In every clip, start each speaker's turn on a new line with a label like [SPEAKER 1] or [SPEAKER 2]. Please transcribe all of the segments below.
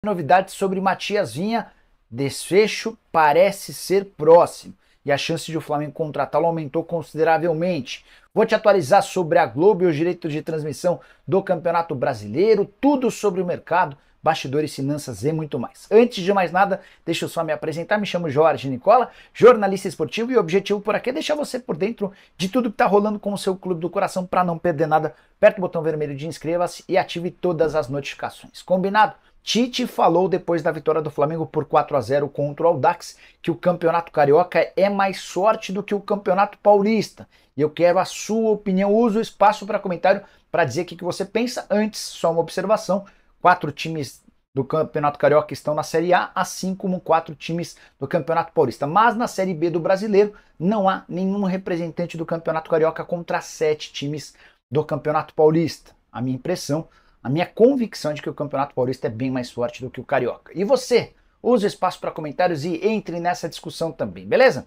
[SPEAKER 1] Novidades sobre Matias Vinha, desfecho parece ser próximo e a chance de o Flamengo contratá-lo aumentou consideravelmente. Vou te atualizar sobre a Globo e os direitos de transmissão do Campeonato Brasileiro, tudo sobre o mercado, bastidores, finanças e muito mais. Antes de mais nada, deixa eu só me apresentar, me chamo Jorge Nicola, jornalista esportivo, e o objetivo por aqui é deixar você por dentro de tudo que está rolando com o seu clube do coração para não perder nada. Aperta o botão vermelho de inscreva-se e ative todas as notificações. Combinado? Tite falou depois da vitória do Flamengo por 4-0 contra o Audax que o Campeonato Carioca é mais sorte do que o Campeonato Paulista. E eu quero a sua opinião. Uso o espaço para comentário para dizer o que você pensa. Antes, só uma observação: 4 times do Campeonato Carioca estão na Série A, assim como 4 times do Campeonato Paulista. Mas na Série B do Brasileiro não há nenhum representante do Campeonato Carioca contra 7 times do Campeonato Paulista. A minha impressão, a minha convicção de que o Campeonato Paulista é bem mais forte do que o Carioca. E você? Use o espaço para comentários e entre nessa discussão também, beleza?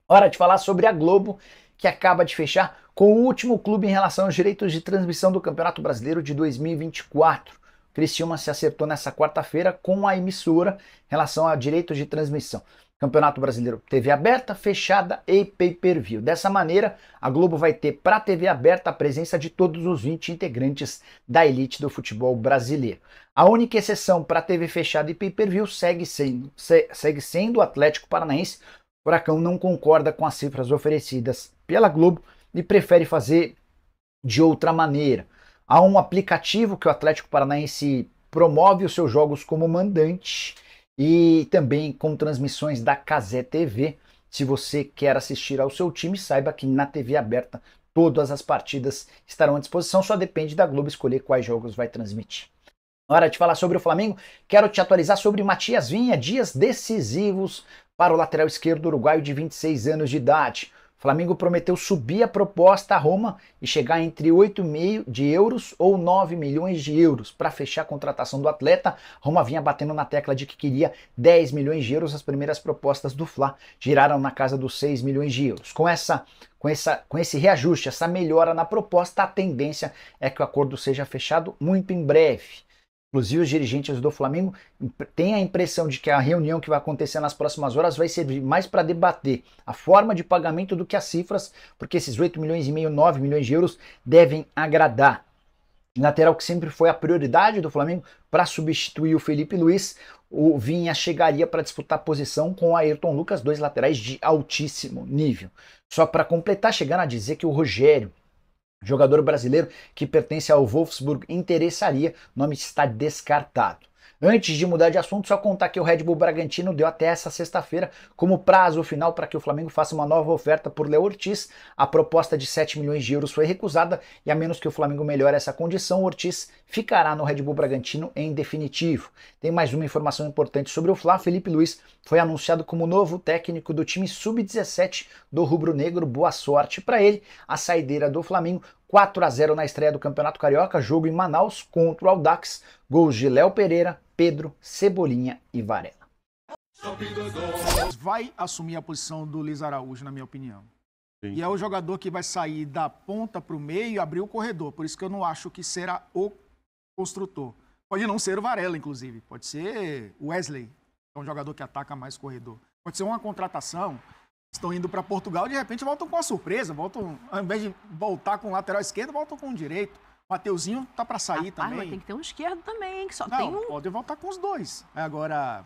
[SPEAKER 1] Hora de falar sobre a Globo, que acaba de fechar com o último clube em relação aos direitos de transmissão do Campeonato Brasileiro de 2024. Criciúma se acertou nessa quarta-feira com a emissora em relação a direitos de transmissão. Campeonato Brasileiro, TV aberta, fechada e pay-per-view. Dessa maneira, a Globo vai ter para a TV aberta a presença de todos os 20 integrantes da elite do futebol brasileiro. A única exceção para a TV fechada e pay-per-view segue sendo o Atlético Paranaense. O Furacão não concorda com as cifras oferecidas pela Globo e prefere fazer de outra maneira. Há um aplicativo que o Atlético Paranaense promove os seus jogos como mandante e também com transmissões da Cazé TV. Se você quer assistir ao seu time, saiba que na TV aberta todas as partidas estarão à disposição, só depende da Globo escolher quais jogos vai transmitir. Hora de falar sobre o Flamengo, quero te atualizar sobre Matias Vinha, dias decisivos para o lateral esquerdo uruguaio de 26 anos de idade. O Flamengo prometeu subir a proposta a Roma e chegar entre 8,5 de euros ou 9 milhões de euros para fechar a contratação do atleta. Roma vinha batendo na tecla de que queria 10 milhões de euros. As primeiras propostas do Fla giraram na casa dos 6 milhões de euros. Com esse reajuste, essa melhora na proposta, a tendência é que o acordo seja fechado muito em breve. Inclusive, os dirigentes do Flamengo têm a impressão de que a reunião que vai acontecer nas próximas horas vai servir mais para debater a forma de pagamento do que as cifras, porque esses 8 milhões e meio, 9 milhões de euros devem agradar. Lateral que sempre foi a prioridade do Flamengo para substituir o Felipe Luiz, o Vinha chegaria para disputar posição com o Ayrton Lucas, 2 laterais de altíssimo nível. Só para completar, chegando a dizer que o Rogério, jogador brasileiro que pertence ao Wolfsburg, interessaria, o nome está descartado. Antes de mudar de assunto, só contar que o Red Bull Bragantino deu até essa sexta-feira como prazo final para que o Flamengo faça uma nova oferta por Léo Ortiz. A proposta de 7 milhões de euros foi recusada e a menos que o Flamengo melhore essa condição, o Ortiz ficará no Red Bull Bragantino em definitivo. Tem mais uma informação importante sobre o Fla. Felipe Luiz foi anunciado como novo técnico do time sub-17 do rubro-negro. Boa sorte para ele. A saideira do Flamengo, 4-0 na estreia do Campeonato Carioca, jogo em Manaus contra o Audax, gols de Léo Pereira, Pedro, Cebolinha e Varela.
[SPEAKER 2] Vai assumir a posição do Luiz Araújo, na minha opinião.
[SPEAKER 3] Sim.
[SPEAKER 2] E é o jogador que vai sair da ponta para o meio e abrir o corredor. Por isso que eu não acho que será o construtor. Pode não ser o Varela, inclusive. Pode ser o Wesley, que é um jogador que ataca mais corredor. Pode ser uma contratação. Estão indo para Portugal, de repente voltam com a surpresa, voltam, ao invés de voltar com o lateral esquerdo, voltam com o direito. O Mateuzinho tá para sair também.
[SPEAKER 4] Mas tem que ter um esquerdo também, hein, que só
[SPEAKER 2] não,
[SPEAKER 4] tem um.
[SPEAKER 2] pode voltar com os dois. Agora,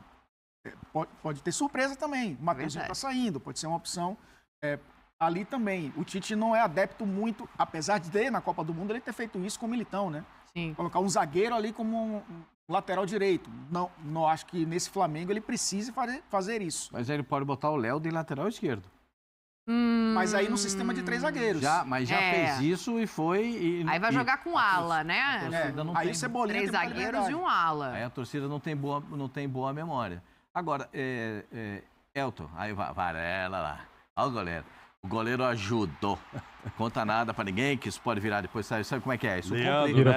[SPEAKER 2] pode ter surpresa também. O Mateuzinho tá saindo, pode ser uma opção ali também. O Tite não é adepto muito, apesar de ter na Copa do Mundo ele ter feito isso com o Militão, né?
[SPEAKER 4] Sim.
[SPEAKER 2] Colocar um zagueiro ali como um lateral direito. Não acho que nesse Flamengo ele precise fazer isso.
[SPEAKER 3] Mas aí ele pode botar o Léo de lateral esquerdo.
[SPEAKER 2] Mas aí no sistema de 3 zagueiros.
[SPEAKER 3] Mas já fez isso e foi...
[SPEAKER 4] Aí vai jogar com ala, né?
[SPEAKER 2] Aí o Cebolinha
[SPEAKER 4] 3 zagueiros e um ala.
[SPEAKER 3] Aí a torcida não tem boa memória. Agora, Elton, aí Varela lá. Olha o goleiro. O goleiro ajudou. Conta nada pra ninguém, que isso pode virar depois. Sabe como é que é? Isso
[SPEAKER 5] Leandro,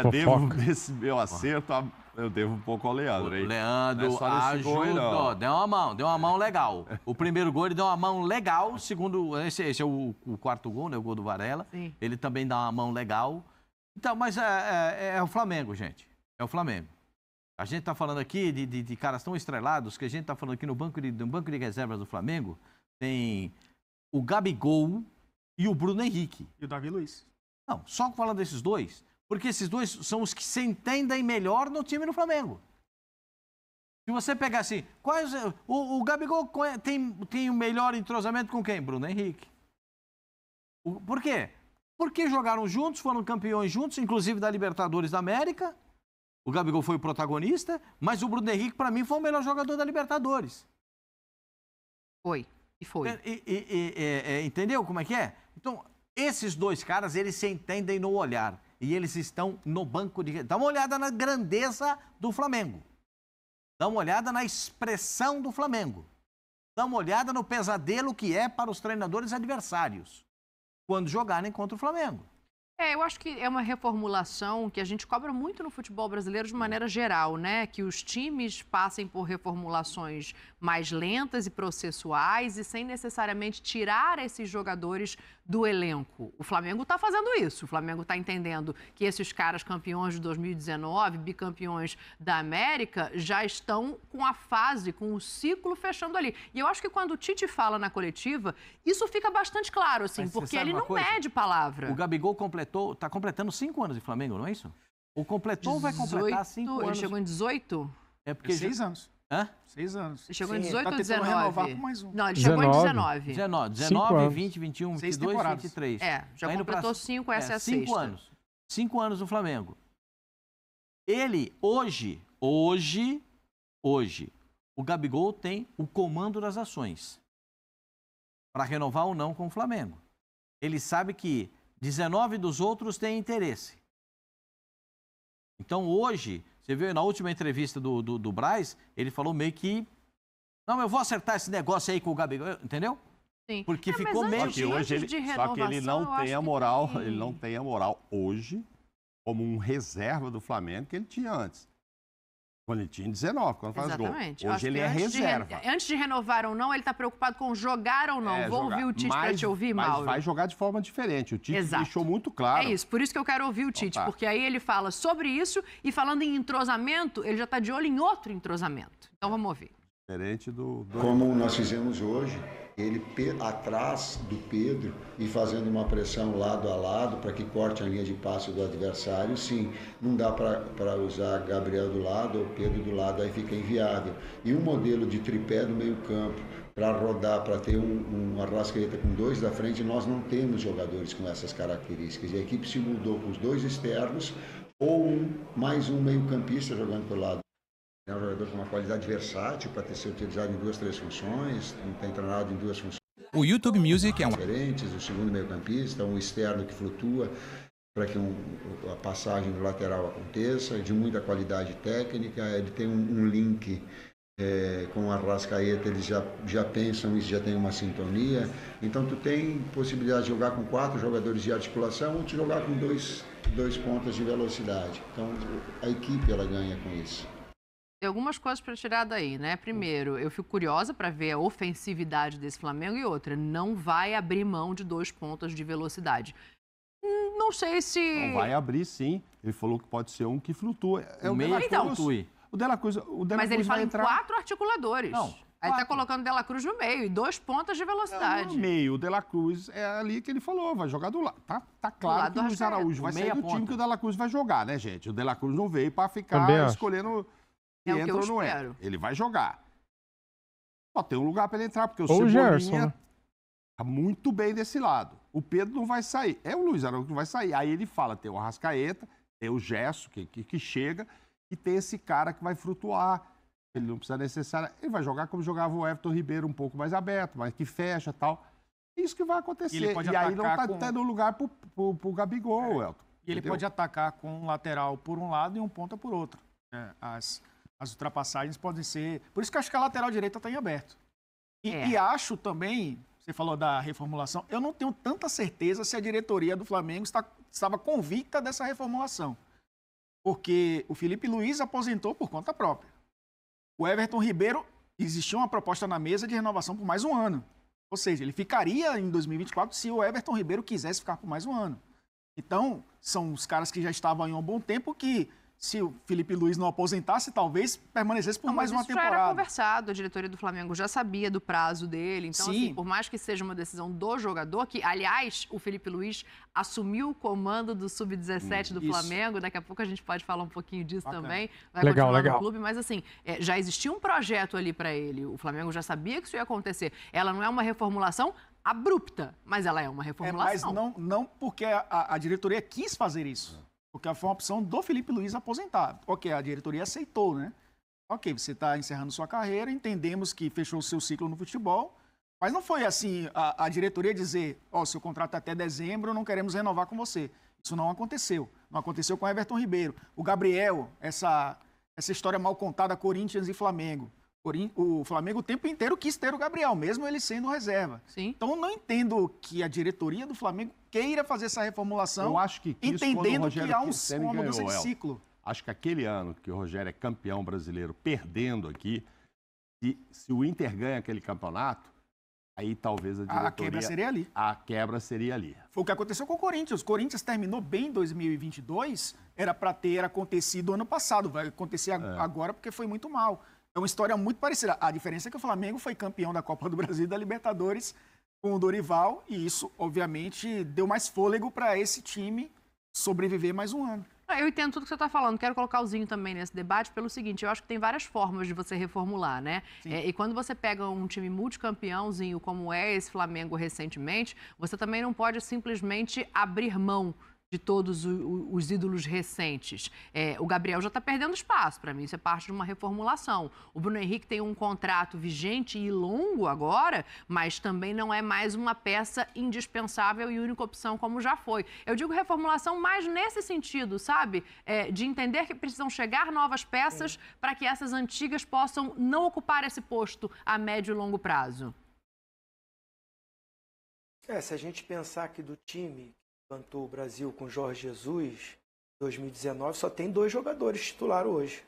[SPEAKER 5] desse meu acerto, eu devo um pouco ao Leandro.
[SPEAKER 3] O Leandro ajudou. Deu uma mão legal. O primeiro gol, ele deu uma mão legal. O segundo, esse é o quarto gol, né? O gol do Varela.
[SPEAKER 4] Sim.
[SPEAKER 3] Ele também dá uma mão legal. Então, mas é o Flamengo, gente. É o Flamengo. A gente está falando aqui de caras tão estrelados que a gente está falando aqui no banco de reservas do Flamengo tem o Gabigol e o Bruno Henrique.
[SPEAKER 2] E o Davi Luiz.
[SPEAKER 3] Não, só falando desses dois, porque esses dois são os que se entendem melhor no time do Flamengo. Se você pegar assim, o Gabigol tem o melhor entrosamento com quem? Bruno Henrique. Por quê? Porque jogaram juntos, foram campeões juntos, inclusive da Libertadores da América. O Gabigol foi o protagonista, mas o Bruno Henrique, para mim, foi o melhor jogador da Libertadores.
[SPEAKER 4] Foi.
[SPEAKER 3] Entendeu como é que é? Então, esses dois caras, eles se entendem no olhar. E eles estão no banco de... Dá uma olhada na grandeza do Flamengo. Dá uma olhada na expressão do Flamengo. Dá uma olhada no pesadelo que é para os treinadores adversários quando jogarem contra o Flamengo.
[SPEAKER 4] Eu acho que é uma reformulação que a gente cobra muito no futebol brasileiro de maneira geral, né? Que os times passem por reformulações mais lentas e processuais e sem necessariamente tirar esses jogadores do elenco. O Flamengo está fazendo isso. O Flamengo está entendendo que esses caras campeões de 2019, bicampeões da América, já estão com a fase, com o ciclo fechando ali. E eu acho que quando o Tite fala na coletiva, isso fica bastante claro, assim, porque ele não mede palavra.
[SPEAKER 3] O Gabigol está completando 5 anos de Flamengo, não é isso? O completou vai completar 5 anos.
[SPEAKER 4] Ele chegou em 18?
[SPEAKER 2] É porque 6 anos.
[SPEAKER 3] Hã?
[SPEAKER 2] 6 anos.
[SPEAKER 4] Ele chegou em 18 ou 19?
[SPEAKER 2] Renovar por mais um.
[SPEAKER 4] Não, ele chegou em 19.
[SPEAKER 3] 19, 20, 21, 22, 23.
[SPEAKER 4] Já completou 5, essa é a
[SPEAKER 3] 5 anos. 5 anos no Flamengo. Ele, hoje, o Gabigol tem o comando das ações para renovar ou não com o Flamengo. Ele sabe que 19 dos outros têm interesse. Então, hoje, você viu na última entrevista do Braz, ele falou meio que... Não, eu vou acertar esse negócio aí com o Gabigol, entendeu?
[SPEAKER 4] Sim.
[SPEAKER 3] Porque ficou meio
[SPEAKER 5] que hoje só que ele não tem a moral, ele não tem a moral hoje como um reserva do Flamengo que ele tinha antes. Quando ele tinha 19, quando faz gol. Hoje ele é reserva.
[SPEAKER 4] Antes de renovar ou não, ele está preocupado com jogar ou não. Vou ouvir o Tite para te ouvir, Mauro.
[SPEAKER 5] Mas vai jogar de forma diferente. O Tite deixou muito claro.
[SPEAKER 4] É isso, por isso que eu quero ouvir o Tite. Porque aí ele fala sobre isso e falando em entrosamento, ele já está de olho em outro entrosamento. Então vamos ouvir.
[SPEAKER 5] Diferente do...
[SPEAKER 6] Como nós fizemos hoje, ele atrás do Pedro e fazendo uma pressão lado a lado para que corte a linha de passe do adversário, sim, não dá para usar Gabriel do lado ou Pedro do lado, aí fica inviável. E um modelo de tripé no meio campo para rodar, para ter uma Arrascaeta com 2 da frente, nós não temos jogadores com essas características. E a equipe se mudou com os 2 externos ou mais um meio campista jogando pelo lado. É um jogador com uma qualidade versátil para ter sido utilizado em 2, 3 funções, não tem treinado em 2 funções.
[SPEAKER 7] O YouTube Music é
[SPEAKER 6] diferentes, o segundo meio-campista, um externo que flutua para que a passagem do lateral aconteça, de muita qualidade técnica, ele tem um link com o Arrascaeta, eles já pensam isso, já tem uma sintonia, então tu tem possibilidade de jogar com 4 jogadores de articulação ou de jogar com 2 pontas de velocidade, então a equipe ela ganha com isso.
[SPEAKER 4] Tem algumas coisas para tirar daí, né? Primeiro, eu fico curiosa para ver a ofensividade desse Flamengo e outra, não vai abrir mão de 2 pontas de velocidade. Não sei se...
[SPEAKER 5] Não vai abrir, sim. Ele falou que pode ser um que flutua.
[SPEAKER 3] O meio flutue.
[SPEAKER 5] O De La Cruz
[SPEAKER 4] Mas ele fala
[SPEAKER 5] entrar...
[SPEAKER 4] em 4 articuladores.
[SPEAKER 3] Não.
[SPEAKER 4] Aí ele tá colocando o De La Cruz no meio e 2 pontas de velocidade.
[SPEAKER 5] No meio, o De La Cruz é ali que ele falou, vai jogar do lado. Tá claro que o Luiz Araújo vai sair do time que o De La Cruz vai jogar, né, gente? O De La Cruz não veio para ficar escolhendo...
[SPEAKER 4] É o que eu
[SPEAKER 5] entra ou não
[SPEAKER 4] espero.
[SPEAKER 5] Ele vai jogar. Só tem um lugar para ele entrar, porque o
[SPEAKER 8] Ou
[SPEAKER 5] Cebolinha tá muito bem desse lado. O Pedro não vai sair. É o Luiz Araújo que vai sair. Aí ele fala, tem o Arrascaeta, tem o Gerson, que chega, e tem esse cara que vai flutuar. Ele não precisa necessariamente... Ele vai jogar como jogava o Everton Ribeiro, um pouco mais aberto, mas que fecha e tal. É isso que vai acontecer. E aí não tá tendo lugar pro Gabigol, Elton.
[SPEAKER 2] E ele pode atacar com um lateral por um lado e um ponta por outro. As ultrapassagens podem ser... Por isso que eu acho que a lateral direita está em aberto. E acho também, você falou da reformulação, eu não tenho tanta certeza se a diretoria do Flamengo estava convicta dessa reformulação. Porque o Felipe Luiz aposentou por conta própria. O Everton Ribeiro, existia uma proposta na mesa de renovação por mais um ano. Ou seja, ele ficaria em 2024 se o Everton Ribeiro quisesse ficar por mais um ano. Então, são os caras que já estavam aí há um bom tempo que... se o Felipe Luiz não aposentasse, talvez permanecesse por mais uma
[SPEAKER 4] isso
[SPEAKER 2] temporada.
[SPEAKER 4] já era conversado, a diretoria do Flamengo já sabia do prazo dele. Então,
[SPEAKER 2] Sim.
[SPEAKER 4] assim, por mais que seja uma decisão do jogador, que, aliás, o Felipe Luiz assumiu o comando do Sub-17 do
[SPEAKER 2] Isso.
[SPEAKER 4] Flamengo, daqui a pouco a gente pode falar um pouquinho disso
[SPEAKER 2] Bacana.
[SPEAKER 4] também. Vai
[SPEAKER 1] Legal,
[SPEAKER 4] continuar
[SPEAKER 1] legal.
[SPEAKER 4] no clube, mas assim, já existia um projeto ali para ele. O Flamengo já sabia que isso ia acontecer. Ela não é uma reformulação abrupta, mas ela é uma
[SPEAKER 2] Mas
[SPEAKER 4] reformulação.
[SPEAKER 2] não porque a diretoria quis fazer isso. Porque foi uma opção do Felipe Luiz aposentar. Ok, a diretoria aceitou, né? Ok, você está encerrando sua carreira, entendemos que fechou o seu ciclo no futebol, mas não foi assim a diretoria dizer, seu contrato é até dezembro, não queremos renovar com você. Isso não aconteceu. Não aconteceu com Everton Ribeiro. O Gabriel, essa história mal contada, Corinthians e Flamengo. O Flamengo o tempo inteiro quis ter o Gabriel, mesmo ele sendo reserva.
[SPEAKER 4] Sim.
[SPEAKER 2] Então, eu não entendo que a diretoria do Flamengo queira fazer essa reformulação,
[SPEAKER 5] Eu acho que quis quando o
[SPEAKER 2] entendendo
[SPEAKER 5] Rogério
[SPEAKER 2] que há
[SPEAKER 5] Ceni
[SPEAKER 2] uma mudança
[SPEAKER 5] ganhou,
[SPEAKER 2] de
[SPEAKER 5] El.
[SPEAKER 2] ciclo.
[SPEAKER 5] Acho que aquele ano que o Rogério é campeão brasileiro, perdendo aqui, se o Inter ganha aquele campeonato, aí talvez a diretoria...
[SPEAKER 2] A quebra seria ali.
[SPEAKER 5] A quebra seria ali.
[SPEAKER 2] Foi o que aconteceu com o Corinthians. O Corinthians terminou bem em 2022, era para ter acontecido ano passado, vai acontecer agora porque foi muito mal. É uma história muito parecida. A diferença é que o Flamengo foi campeão da Copa do Brasil e da Libertadores com o Dorival, e isso, obviamente, deu mais fôlego para esse time sobreviver mais um ano.
[SPEAKER 4] Eu entendo tudo que você está falando. Quero colocar o Zinho também nesse debate pelo seguinte, eu acho que tem várias formas de você reformular, né? E quando você pega um time multicampeão, Zinho, como é esse Flamengo recentemente, você também não pode simplesmente abrir mão de todos os ídolos recentes. O Gabriel já está perdendo espaço, para mim isso é parte de uma reformulação. O Bruno Henrique tem um contrato vigente e longo agora, mas também não é mais uma peça indispensável e única opção como já foi. Eu digo reformulação mais nesse sentido, sabe? De entender que precisam chegar novas peças para que essas antigas possam não ocupar esse posto a médio e longo prazo.
[SPEAKER 7] Se a gente pensar que do time plantou o Brasil com Jorge Jesus, 2019, só tem 2 jogadores titulares hoje.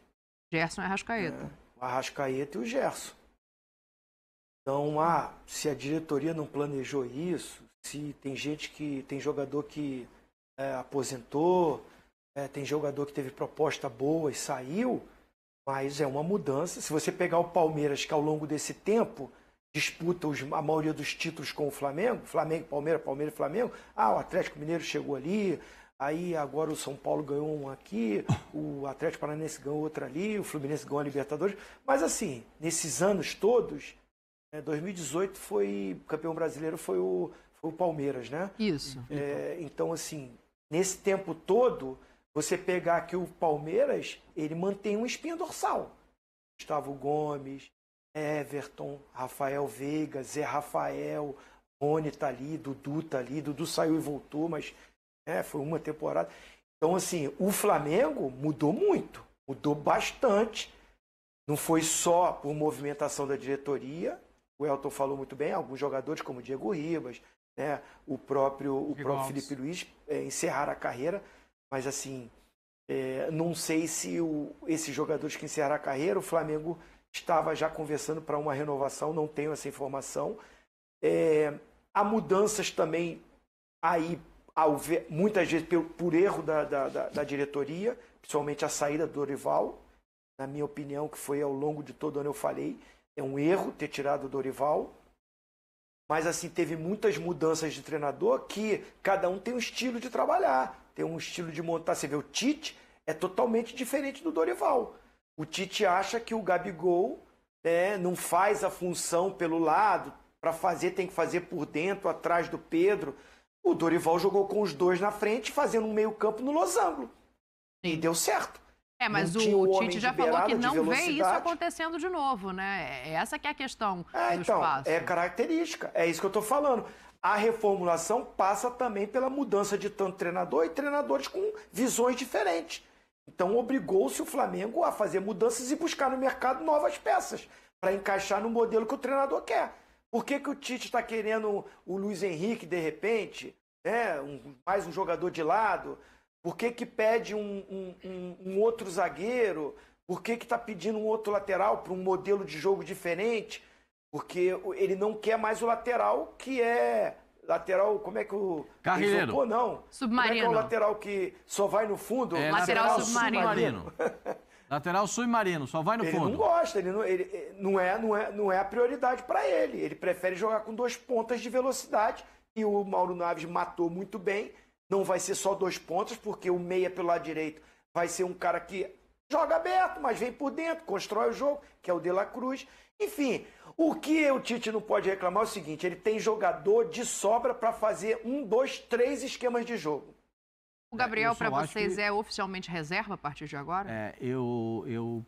[SPEAKER 4] Gerson e Arrascaeta.
[SPEAKER 7] O Arrascaeta e o Gerson. Então, se a diretoria não planejou isso, se tem tem jogador que aposentou, tem jogador que teve proposta boa e saiu, mas é uma mudança. Se você pegar o Palmeiras, que ao longo desse tempo disputa a maioria dos títulos com o Flamengo, Palmeiras e Flamengo, o Atlético Mineiro chegou ali, aí agora o São Paulo ganhou um aqui, o Atlético Paranaense ganhou outro ali, o Fluminense ganhou a Libertadores, mas assim, nesses anos todos, 2018 foi, campeão brasileiro foi o Palmeiras, né?
[SPEAKER 4] Isso.
[SPEAKER 7] Então assim, nesse tempo todo, você pegar aqui o Palmeiras, ele mantém uma espinha dorsal. Gustavo Gomes, Everton, Rafael Veiga, Zé Rafael, Rony tá ali, Dudu tá ali, Dudu saiu e voltou, mas foi uma temporada. Então, assim, o Flamengo mudou muito, mudou bastante. Não foi só por movimentação da diretoria, o Elton falou muito bem, alguns jogadores como Diego Ribas, né, o próprio Felipe Luiz encerraram a carreira, mas assim, não sei se esses jogadores que encerraram a carreira, o Flamengo estava já conversando para uma renovação, não tenho essa informação. Há mudanças também aí, muitas vezes por erro da diretoria, principalmente a saída do Dorival, na minha opinião, que foi ao longo de todo o ano eu falei, é um erro ter tirado o Dorival. Mas assim, teve muitas mudanças de treinador que cada um tem um estilo de trabalhar, tem um estilo de montar. Você vê, o Tite é totalmente diferente do Dorival. O Tite acha que o Gabigol não faz a função pelo lado, para fazer tem que fazer por dentro, atrás do Pedro. O Dorival jogou com os 2 na frente, fazendo um meio campo no losango. E deu certo.
[SPEAKER 4] Mas o Tite já falou que não vê isso acontecendo de novo, né? Essa que é a questão do espaço.
[SPEAKER 7] É característica, é isso que eu estou falando. A reformulação passa também pela mudança de tanto treinador e treinadores com visões diferentes. Então obrigou-se o Flamengo a fazer mudanças e buscar no mercado novas peças para encaixar no modelo que o treinador quer. Por que o Tite está querendo o Luiz Henrique de repente, mais um jogador de lado? Por que pede um outro zagueiro? Por que está pedindo um outro lateral para um modelo de jogo diferente? Porque ele não quer mais o lateral que é Lateral, como é que o...
[SPEAKER 3] Carrilheiro.
[SPEAKER 7] Pô, não.
[SPEAKER 4] Submarino.
[SPEAKER 7] Como é que é o lateral que só vai no fundo?
[SPEAKER 3] É
[SPEAKER 4] Lateral submarino.
[SPEAKER 3] Lateral submarino, só vai no
[SPEAKER 7] Ele
[SPEAKER 3] fundo.
[SPEAKER 7] não gosta, não é a prioridade para ele. Ele prefere jogar com 2 pontas de velocidade e o Mauro Naves matou muito bem. Não vai ser só 2 pontas, porque o meia pelo lado direito vai ser um cara que joga aberto, mas vem por dentro, constrói o jogo, que é o De La Cruz. Enfim, o que o Tite não pode reclamar é o seguinte, ele tem jogador de sobra para fazer 1, 2, 3 esquemas de jogo.
[SPEAKER 4] O Gabriel,
[SPEAKER 3] eu
[SPEAKER 4] para
[SPEAKER 3] só acho
[SPEAKER 4] vocês,
[SPEAKER 3] que-
[SPEAKER 4] é oficialmente reserva a partir de agora?
[SPEAKER 3] Eu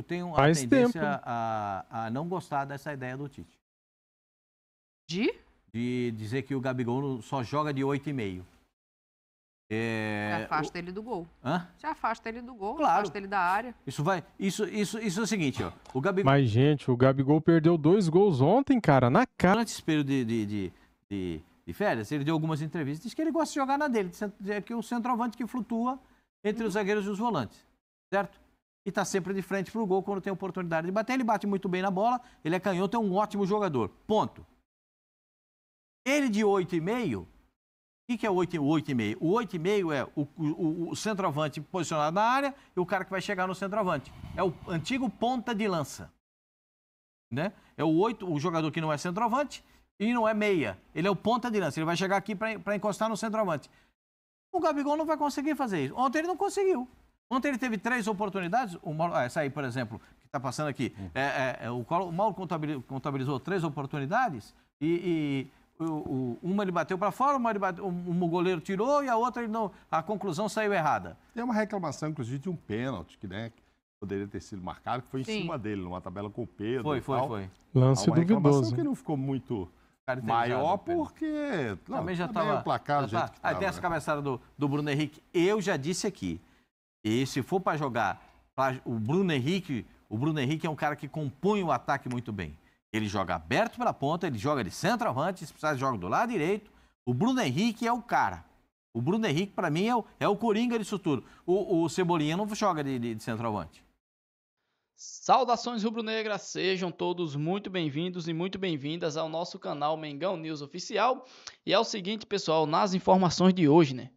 [SPEAKER 3] tenho a
[SPEAKER 8] Faz
[SPEAKER 3] tendência
[SPEAKER 8] tempo.
[SPEAKER 3] a não gostar dessa ideia do Tite.
[SPEAKER 4] De?
[SPEAKER 3] De dizer que o Gabigol só joga de 8,5.
[SPEAKER 4] Você afasta ele do gol.
[SPEAKER 3] Hã?
[SPEAKER 4] Você afasta ele do gol,
[SPEAKER 3] Claro.
[SPEAKER 4] afasta ele da área.
[SPEAKER 3] Isso é o seguinte, ó. O Gabigol,
[SPEAKER 8] Mas, gente, o Gabigol perdeu 2 gols ontem, cara, na cara.
[SPEAKER 3] durante esse período de férias, ele deu algumas entrevistas, disse que ele gosta de jogar na dele, que é o centroavante que flutua entre os zagueiros e os volantes, certo? E tá sempre de frente pro gol quando tem oportunidade de bater. Ele bate muito bem na bola, ele é canhoto, é um ótimo jogador. Ponto. Ele de 8,5, o que é o 8,5? O 8,5 é o centroavante posicionado na área e o cara que vai chegar no centroavante. É o antigo ponta de lança. Né? É o jogador que não é centroavante e não é meia. Ele é o ponta de lança. Ele vai chegar aqui para encostar no centroavante. O Gabigol não vai conseguir fazer isso. Ontem ele não conseguiu. Ontem ele teve 3 oportunidades. Essa aí, por exemplo, que está passando aqui. O Mauro contabilizou 3 oportunidades uma ele bateu para fora, um goleiro tirou e a outra a conclusão saiu errada.
[SPEAKER 5] Tem uma reclamação, inclusive, de um pênalti que poderia ter sido marcado, que foi em
[SPEAKER 4] Sim.
[SPEAKER 5] cima dele, numa tabela com o Pedro.
[SPEAKER 3] Foi.
[SPEAKER 8] Lance
[SPEAKER 5] Uma reclamação
[SPEAKER 8] duvidoso.
[SPEAKER 5] que não ficou muito
[SPEAKER 3] Cara
[SPEAKER 5] maior,
[SPEAKER 3] eternizado, Pedro.
[SPEAKER 5] porque
[SPEAKER 3] Também já
[SPEAKER 5] também
[SPEAKER 3] estava.
[SPEAKER 5] o placar do jeito que
[SPEAKER 3] Aí
[SPEAKER 5] tava,
[SPEAKER 3] tem essa
[SPEAKER 5] né?
[SPEAKER 3] cabeçada do Bruno Henrique. Eu já disse aqui. E se for para jogar, o Bruno Henrique é um cara que compõe o ataque muito bem. Ele joga aberto pela ponta, ele joga de centroavante, se precisar, joga do lado direito. O Bruno Henrique é o cara. O Bruno Henrique, para mim, é o coringa disso tudo. O Cebolinha não joga de centroavante.
[SPEAKER 9] Saudações rubro-negras, sejam todos muito bem-vindos e muito bem-vindas ao nosso canal Mengão News Oficial. E é o seguinte, pessoal, nas informações de hoje, né?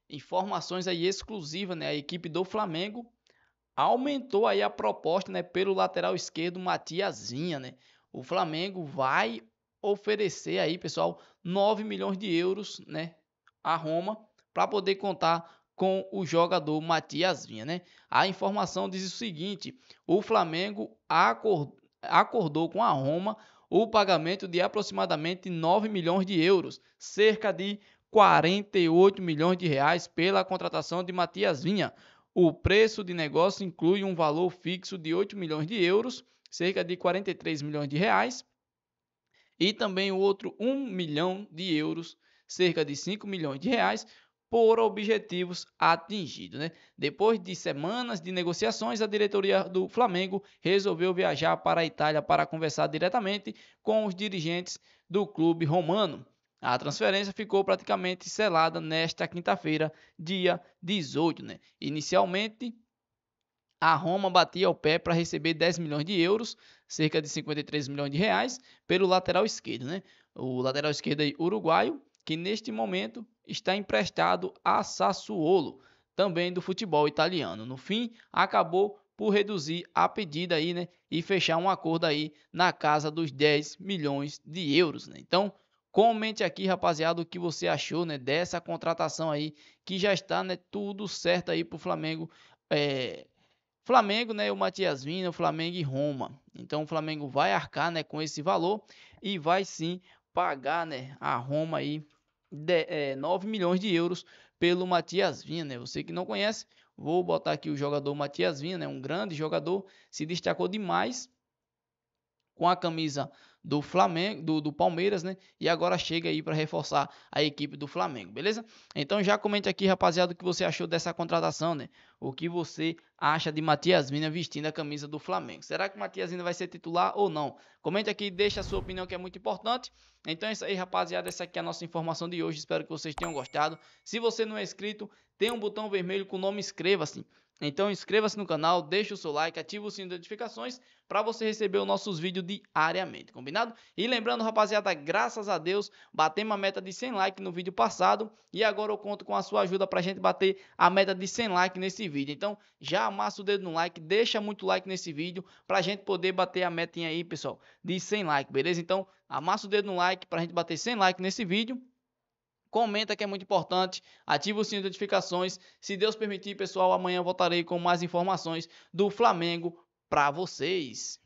[SPEAKER 9] Informações aí exclusivas, né? A equipe do Flamengo aumentou aí a proposta, né, pelo lateral esquerdo Matias Vinha, né? O Flamengo vai oferecer aí, pessoal, 9 milhões de euros, né, a Roma para poder contar com o jogador Matias Vinha, né? A informação diz o seguinte: o Flamengo acordou com a Roma o pagamento de aproximadamente 9 milhões de euros, cerca de 48 milhões de reais pela contratação de Matias Vinha. O preço de negócio inclui um valor fixo de 8 milhões de euros, cerca de 43 milhões de reais, e também o outro 1 milhão de euros, cerca de 5 milhões de reais, por objetivos atingidos, né? Depois de semanas de negociações, a diretoria do Flamengo resolveu viajar para a Itália para conversar diretamente com os dirigentes do clube romano. A transferência ficou praticamente selada nesta quinta-feira, dia 18. Né? Inicialmente, a Roma batia o pé para receber 10 milhões de euros, cerca de 53 milhões de reais, pelo lateral esquerdo. Né? O lateral esquerdo aí, uruguaio, que neste momento está emprestado a Sassuolo, também do futebol italiano. No fim, acabou por reduzir a pedida aí, né? E fechar um acordo aí na casa dos 10 milhões de euros. Né? Então, comente aqui, rapaziada, o que você achou, né, dessa contratação aí, que já está, né, tudo certo aí pro Flamengo. Flamengo, né, o Matias Vinha, o Flamengo e Roma. Então o Flamengo vai arcar, né, com esse valor e vai sim pagar, né, a Roma aí 9 milhões de euros pelo Matias Vinha, né? Você que não conhece, vou botar aqui o jogador Matias Vinha, né, um grande jogador, se destacou demais com a camisa do Flamengo, do Palmeiras, né? E agora chega aí para reforçar a equipe do Flamengo, beleza? Então já comente aqui, rapaziada, o que você achou dessa contratação, né? O que você acha de Matias Vinha vestindo a camisa do Flamengo? Será que o Matias Vinha vai ser titular ou não? Comente aqui, deixa a sua opinião, que é muito importante. Então é isso aí, rapaziada, essa aqui é a nossa informação de hoje. Espero que vocês tenham gostado. Se você não é inscrito, tem um botão vermelho com o nome inscreva-se. Então inscreva-se no canal, deixe o seu like, ative o sino de notificações para você receber os nossos vídeos diariamente, combinado? E lembrando, rapaziada, graças a Deus, batemos a meta de 100 likes no vídeo passado e agora eu conto com a sua ajuda para a gente bater a meta de 100 likes nesse vídeo. Então já amassa o dedo no like, deixa muito like nesse vídeo para a gente poder bater a metinha aí, pessoal, de 100 likes, beleza? Então amassa o dedo no like para a gente bater 100 likes nesse vídeo. Comenta que é muito importante, ativa o sininho de notificações. Se Deus permitir, pessoal, amanhã eu voltarei com mais informações do Flamengo para vocês.